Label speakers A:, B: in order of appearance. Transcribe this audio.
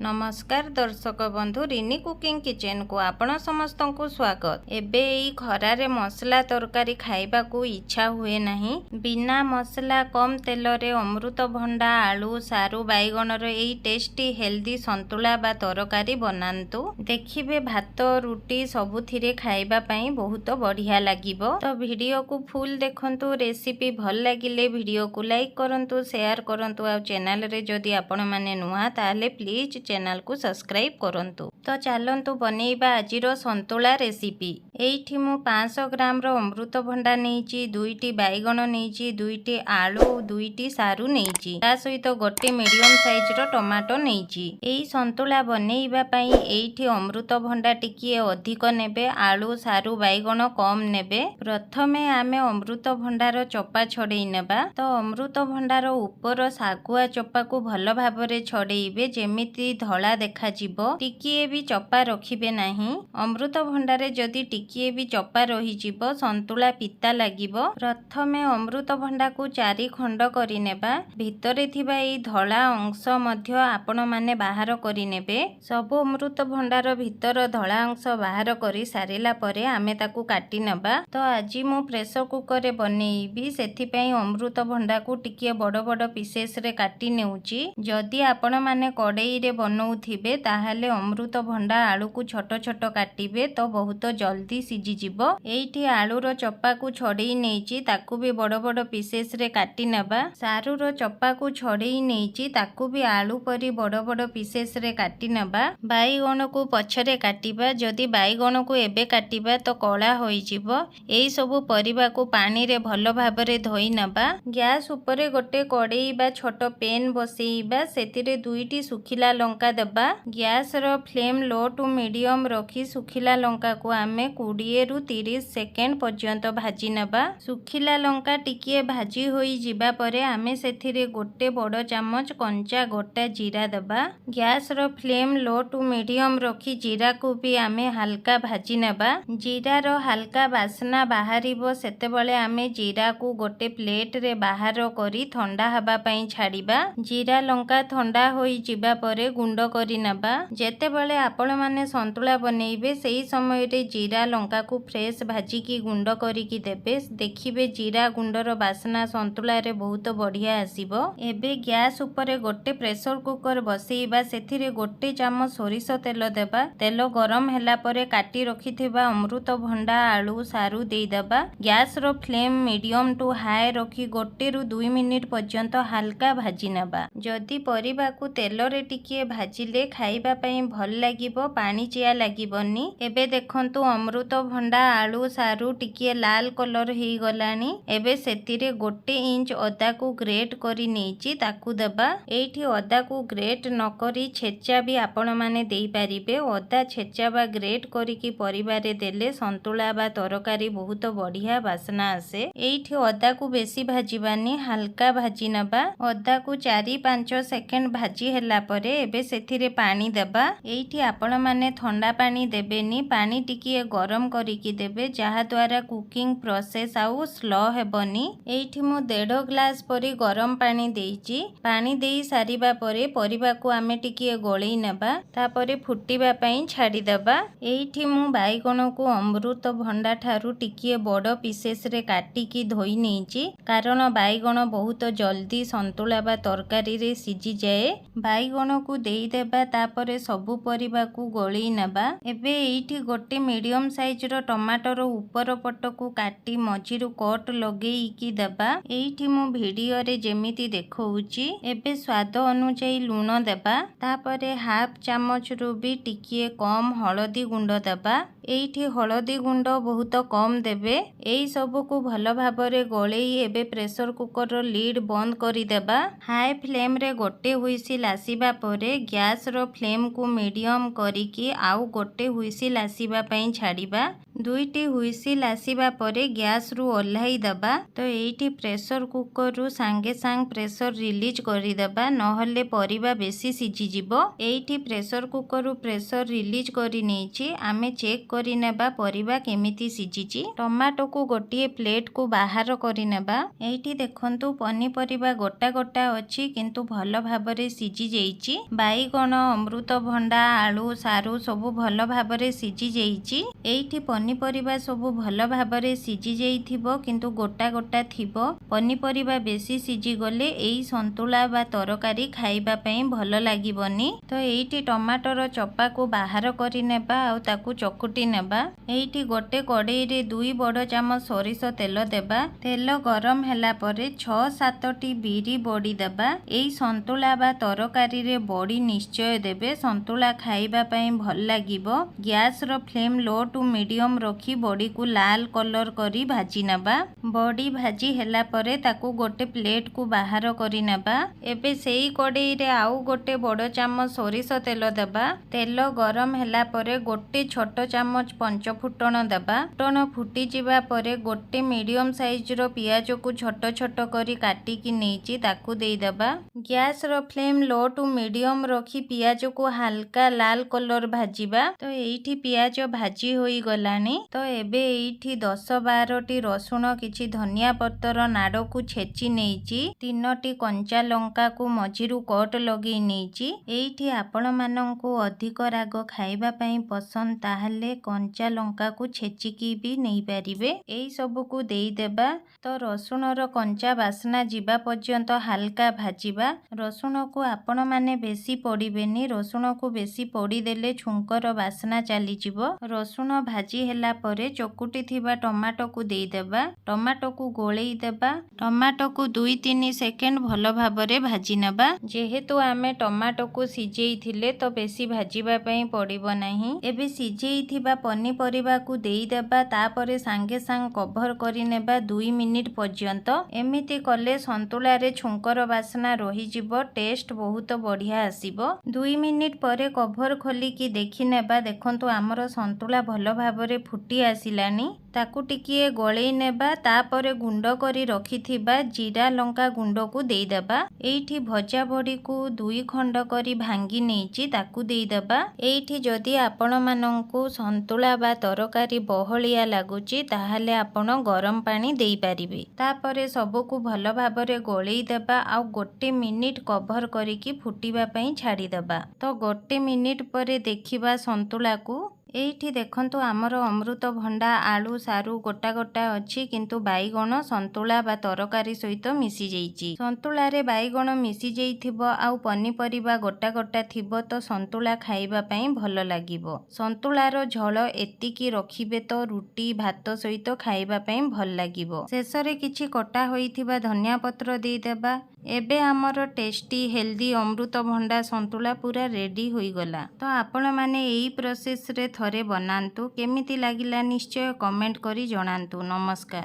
A: नमस्कार दर्शक बंधु रिनी कुकिंग किचन को आपण समस्त को स्वागत। एबे एई खरारे मसला तरकारी खाइबा को इच्छा हुए नहीं। बिना मसला कम तेल रे अमृतभंडा आलू सारू बैगन रो एई टेस्टी हेल्दी संतुला बा तरकारी बनांतु। देखिबे भात रुटी सबुथिरे खाइबा पई बहुत बढ़िया लागिबो। तो वीडियो को फुल देखंतु। रेसिपी भल लागिले वीडियो को लाइक करंतु शेयर करंतु। आ चैनल रे जदि आपण माने नुआ ताले प्लीज चैनल को सब्सक्राइब करंतु। तो चलंतु बनेइबा आजिरो संतुला रेसिपी। एइठी मु 500 ग्राम रो अमृतभंडा नेइची, 2टी बैगन नेइची, 2टी आलू, 2टी सारू नेइची, ता सहित गोटे मीडियम साइज रो टमाटो नेइची। एई संतुला बनेइबा पई एइठी अमृतभंडा टिकिए अधिक नेबे, आलू सारू बैगन कम नेबे। प्रथमे आमे अमृतभंडार चोपा छडेइ नेबा। तो अमृतभंडार ऊपर सागुआ चोपा को भल भाबरे छडेइबे जेमिति धला देखा जीवो। टिकिए भी चोपा रखिबे नाही। अमृतभंडारे जदि टिकिए भी चोपा रही जीवो संतुला पिता लागिबो। प्रथमे अमृतभंडा को 4 खंड करि नेबा। भितरे थिबा एई धला अंश मध्य आपण माने बाहर करि नेबे। सब अमृतभंडार भीतर धला अंश बाहर करि सारिला परे आमे ताकू काटी नेबा। तो आजि मु प्रेशर कुकर रे बनेइबी, सेथि पई अमृतभंडा को टिकिए बड़ बड़ पीसेस रे काटी नेउची। जदि आपण माने कड़ेई रे बनौथिबे ताहाले अमृतभंडा आलू को छोट छोट काटिबे तो बहुत जल्दी सिझी जिवो। एइठी आलू रो चोपा को छडेई नेइची, ताकू भी बड़ बड़ पीसेस रे काटी नेबा। सारू रो चोपा को छडेई नेइची, ताकू भी आलू परी बड़ बड़ पीसेस रे काटी नेबा। बैगन को पछरे काटिबा। जदि बैगन को एबे काटिबा तो कला होई जिवो। एई सब परिबा को पानी रे भल भाबरे धोई नेबा। गैस ऊपर गोटे कड़ेई बा छोट पेन बसेइबा। सेतिरे 2टी सुखिला लंका देबा। गैस रो फ्लेम लो टू मीडियम रखी सुखिला लंका को आमे 20 रु 30 सेकेंड पर्यंत भाजी नेबा। सुखिला लंका टिकिए भाजी होई जिबा परे आमे सेथिरे गोटे बड़ चामच कंचा गोटा जीरा देबा। गैस रो फ्लेम लो टू मीडियम रखी जीरा को भी आमे हल्का भाजी नेबा। जीरा रो हल्का बासना बाहरिबो सेतेबेले आमे जीरा को गोटे प्लेट रे बाहर करी ठंडा हबा पई छाड़िबा। जीरा लंका ठंडा होई जिबा परे गुंड करी नेबा। जेतेबेले आपण माने संतुला बनेइबे सेही समय रे जीरा लंका को फ्रेश भाजी की गुंड करी की देबे। देखिबे जीरा गुंडर बासना संतुला रे बहुत बढ़िया आसीबो। एबे गैस ऊपर गोटे प्रेशर कुकर बसेइबा। सेथिरे गोटे चामच सोरिष तेल देबा। तेल गरम हैला परे काटी रखिथिबा अमृतभंडा आलू सारू देई देबा। गैस रो फ्लेम मीडियम टू हाई रखी 1 रु 2 मिनिट पर्यंत हल्का भाजी नेबा। जदि परिबा को तेल रे टिकिए भाजिले खाइबा पई भल लागिबो, पानी चिया लागिबोनी। एबे देखंतु अमृतभंडा आलू सारू टिकिए लाल कलर हेई गलानी। एबे सेतिरे 1 इंच अदा को ग्रेट करी नेइची, ताकू देबा। एइठी अदा को ग्रेट न करी छेचा भी आपण माने देई परिबे। अदा छेचा बा ग्रेट करी की परिबारे देले संतुला बा तरकारी बहुत बढ़िया बासना आसे। एइठी अदा को बेसी भाजीबानी, हल्का भाजी नबा। अदा को 4-5 सेकेंड भाजी हैला परे एबे सेथिरे पानी देबा। एइठी आपण माने ठंडा पानी देबेनी, पानी टिकिए गरम करी की देबे, जहा द्वारा कुकिंग प्रोसेस आउ स्लो हेबनी। एइठी मु 1.5 ग्लास परी गरम पानी देइची। पानी देई सारिबा परे परिबा को आमे टिकिए गोळेई नेबा, तापरे फुटीबा पई छाडी देबा। एइठी मु बैगन को अमृतभंडा ठारू टिकिए बड़ पीसेस रे काटी की धोई नेइची, कारण बैगन बहुत जल्दी संतुला बा तरकारी रे सिझी जाए। बैगन को देई देबा, तापरे सबु परिबा को गोळेई नेबा। एबे एइठी गोटे मीडियम साइज रो टमाटर ऊपर पट को काटी मझिरु कट लगेई की देबा। एइठी मु वीडियो रे जेमिति देखौची। एबे स्वाद अनुसार लूण देबा। तापरे हाफ चामच रु भी टिकिए कम हळदी गुंड देबा। एइठी हळदी गुंड बहुत कम देबे। एई सब को भल भाबरे गोळेई एबे प्रेशर कुकर रो लीड बंद करी देबा। हाई फ्लेम रे गोटे हुइसिल आसीबा परे गैस रो फ्लेम को मीडियम करिकी आउ गोटे हुइसिल आसीबा पई छाड़िबा। 2टी हुइसिल आसीबा परे गैस रु ओल्हाई देबा। तो एइठी प्रेशर कुकर रु सांगे सांग प्रेशर रिलीज करी देबा, नहले परिबा बेसी सिझी जिवो। एइठी प्रेशर कुकर रु प्रेशर रिलीज करी नेइची। आमे चेक କରି ନେବା ପରିବା କେମିତି ସିଝିଛି। ଟମାଟୋକୁ ଗୋଟିଏ ପ୍ଲେଟକୁ ବାହାର କରି ନେବା। ଏଇଠି ଦେଖନ୍ତୁ ପନିପରିବା ଗୋଟା ଗୋଟା ଅଛି କିନ୍ତୁ ଭଲ ଭାବରେ ସିଝି ଯାଇଛି। ବାଇଗଣ, ଅମୃତଭଣ୍ଡା, ଆଳୁ, ସାରୁ ସବୁ ଭଲ ଭାବରେ ସିଝି ଯାଇଛି। ଏଇଠି ପନିପରିବା ସବୁ ଭଲ ଭାବରେ ସିଝି ଯାଇଥିବ କିନ୍ତୁ ଗୋଟା ଗୋଟା ଥିବ। ପନିପରିବା ବେଶୀ ସିଝିଗଲେ ଏଇ ସନ୍ତୁଳା ବା ତରକାରୀ ଖାଇବା ପାଇଁ ଭଲ ଲାଗିବନି। ତ ଏଇଠି ଟମାଟୋର ଚୋପାକୁ ବାହାର କରି ନେବା ଆଉ ତାକୁ ଚକୁଟି ନେବା। ଏଇଠି ଗୋଟେ କଡ଼େଇରେ 2 ବଡ଼ ଚାମଚ ସୋରିଷ ତେଲ ଦେବା। ତେଲ ଗରମ ହେଲା ପରେ 6-7ଟି ବିରି ବଡ଼ି ଦେବା। ଏଇ ସନ୍ତୁଳା ବା ତରକାରୀରେ ବଡ଼ି ନିଶ୍ଚୟ ଦେବେ, ସନ୍ତୁଳା ଖାଇବା ପାଇଁ ଭଲ ଲାଗିବ। ଗ୍ୟାସର ଫ୍ଲେମ୍ ଲୋ ଟୁ ମିଡିୟମ ରଖି ବଡ଼ିକୁ ଲାଲ କଲର କରି ଭାଜି ନେବା। ବଡ଼ି ଭାଜି ହେଲା ପରେ ତାକୁ ଗୋଟେ ପ୍ଲେଟକୁ ବାହାର କରି ନେବା। ଏବେ ସେଇ କଡ଼େଇରେ ଆଉ ଗୋଟେ ବଡ଼ ଚାମଚ ସୋରିଷ ତେଲ ଦେବା। ତେଲ ଗରମ ହେଲା ପରେ ଗୋଟେ ଛୋଟ ଚାମଚ ପଞ୍ଚଫୁଟଣ ଦେବା। ଫୁଟଣ ଫୁଟିଯିବା ପରେ ଗୋଟେ ମିଡିୟମ ସାଇଜର ପିଆଜକୁ ଛୋଟ ଛୋଟ କରି କାଟିକି ନେଇଛି ତାକୁ ଦେଇଦେବା। ଗ୍ୟାସର ଫ୍ଲେମ୍ ଲୋ ଟୁ ମିଡିୟମ ରଖି ପିଆଜକୁ ହାଲକା ଲାଲ କଲର ଭାଜିବା। ତ ଏଇଠି ପିଆଜ ଭାଜି ହୋଇଗଲାଣି। ତ ଏବେ ଏଇଠି 10-12ଟି ରସୁଣ, କିଛି ଧନିଆ ପତ୍ର ନାଡ଼କୁ ଛେଚି ନେଇଛି। 3ଟି କଞ୍ଚା ଲଙ୍କାକୁ ମଝିରୁ କଟ ଲଗେଇ ନେଇଛି। ଏଇଠି ଆପଣମାନଙ୍କୁ ଅଧିକ ରାଗ ଖାଇବା ପାଇଁ ପସନ୍ଦ ତାହେଲେ କଞ୍ଚା ଲଙ୍କାକୁ ଛେଚିକି ବି ନେଇପାରିବେ। ଏଇ ସବୁକୁ ଦେଇଦେବା। ତ ରସୁଣର କଞ୍ଚା ବାସ୍ନା ଯିବା ପର୍ଯ୍ୟନ୍ତ ହାଲକା ଭାଜିବା। ରସୁଣକୁ ଆପଣମାନେ ବେଶୀ ପୋଡ଼ିବେନି, ରସୁଣକୁ ବେଶୀ ପୋଡ଼ିଦେଲେ ଛୁଙ୍କର ବାସ୍ନା ଚାଲିଯିବ। ରସୁଣ ଭାଜି ହେଲା ପରେ ଚକୁଟି ଥିବା ଟମାଟୋକୁ ଦେଇଦେବା। ଟମାଟୋକୁ ଗୋଳେଇ ଦେବା। ଟମାଟୋକୁ 2-3 ସେକେଣ୍ଡ ଭଲ ଭାବରେ ଭାଜି ନେବା। ଯେହେତୁ ଆମେ ଟମାଟୋକୁ ସିଝେଇଥିଲେ ତ ବେଶୀ ଭାଜିବା ପାଇଁ ପଡ଼ିବ ନାହିଁ। ଏବେ ସିଝେଇଥିବା ପନିପରିବାକୁ ଦେଇଦେବା। ତାପରେ ସାଙ୍ଗେ ସାଙ୍ଗ କଭର କରି ନେବା 2 ମିନିଟ ପର୍ଯ୍ୟନ୍ତ। ଏମିତି କଲେ ସନ୍ତୁଳାରେ ଛୁଙ୍କର ବାସ୍ନା ରହିଯିବ, ଟେଷ୍ଟ ବହୁତ ବଢ଼ିଆ ଆସିବ। 2 ମିନିଟ ପରେ କଭର ଖୋଲିକି ଦେଖି ନେବା। ଦେଖନ୍ତୁ ଆମର ସନ୍ତୁଳା ଭଲ ଭାବରେ ଫୁଟି ଆସିଲାଣି। ତାକୁ ଟିକିଏ ଗୋଳେଇ ନେବା। ତାପରେ ଗୁଣ୍ଡ କରି ରଖିଥିବା ଜିରା ଲଙ୍କା ଗୁଣ୍ଡକୁ ଦେଇଦେବା। ଏଇଠି ଭଜା ବଡ଼ିକୁ 2 ଖଣ୍ଡ କରି ଭାଙ୍ଗି ନେଇଛି ତାକୁ ଦେଇଦେବା। ଏଇଠି ଯଦି ଆପଣମାନଙ୍କୁ ସନ୍ତୁଳା ବା ତରକାରୀ ବହଳିଆ ଲାଗୁଛି ତାହେଲେ ଆପଣ ଗରମ ପାଣି ଦେଇପାରିବେ। ତାପରେ ସବୁକୁ ଭଲ ଭାବରେ ଗୋଳେଇ ଦେବା ଆଉ 1 ମିନିଟ କଭର କରିକି ଫୁଟିବା ପାଇଁ ଛାଡ଼ିଦେବା। ତ 1 ମିନିଟ ପରେ ଦେଖିବା ସନ୍ତୁଳାକୁ। ଏଇଠି ଦେଖନ୍ତୁ ଆମର ଅମୃତଭଣ୍ଡା, ଆଳୁ, ସାରୁ ଗୋଟା ଗୋଟା ଅଛି କିନ୍ତୁ ବାଇଗଣ ସନ୍ତୁଳା ବା ତରକାରୀ ସହିତ ମିଶି ଯାଇଛି। ସନ୍ତୁଳାରେ ବାଇଗଣ ମିଶି ଯାଇଥିବ ଆଉ ପନିପରିବା ଗୋଟା ଗୋଟା ଥିବ ତ ସନ୍ତୁଳା ଖାଇବା ପାଇଁ ଭଲ ଲାଗିବ। ସନ୍ତୁଳାର ଝୋଳ ଏତିକି ରଖିବେ ତ ରୁଟି, ଭାତ ସହିତ ଖାଇବା ପାଇଁ ଭଲ ଲାଗିବ। ଶେଷରେ କିଛି କଟା ହୋଇଥିବା ଧନିଆ ପତ୍ର ଦେଇଦେବା। ଏବେ ଆମର ଟେଷ୍ଟି ହେଲ୍ଦି ଅମୃତଭଣ୍ଡା ସନ୍ତୁଳା ପୁରା ରେଡି ହୋଇଗଲା। ତ ଆପଣମାନେ ଏଇ ପ୍ରୋସେସରେ ଥରେ ବନାନ୍ତୁ। କେମିତି ଲାଗିଲା ନିଶ୍ଚୟ କମେଣ୍ଟ କରି ଜଣାନ୍ତୁ। ନମସ୍କାର।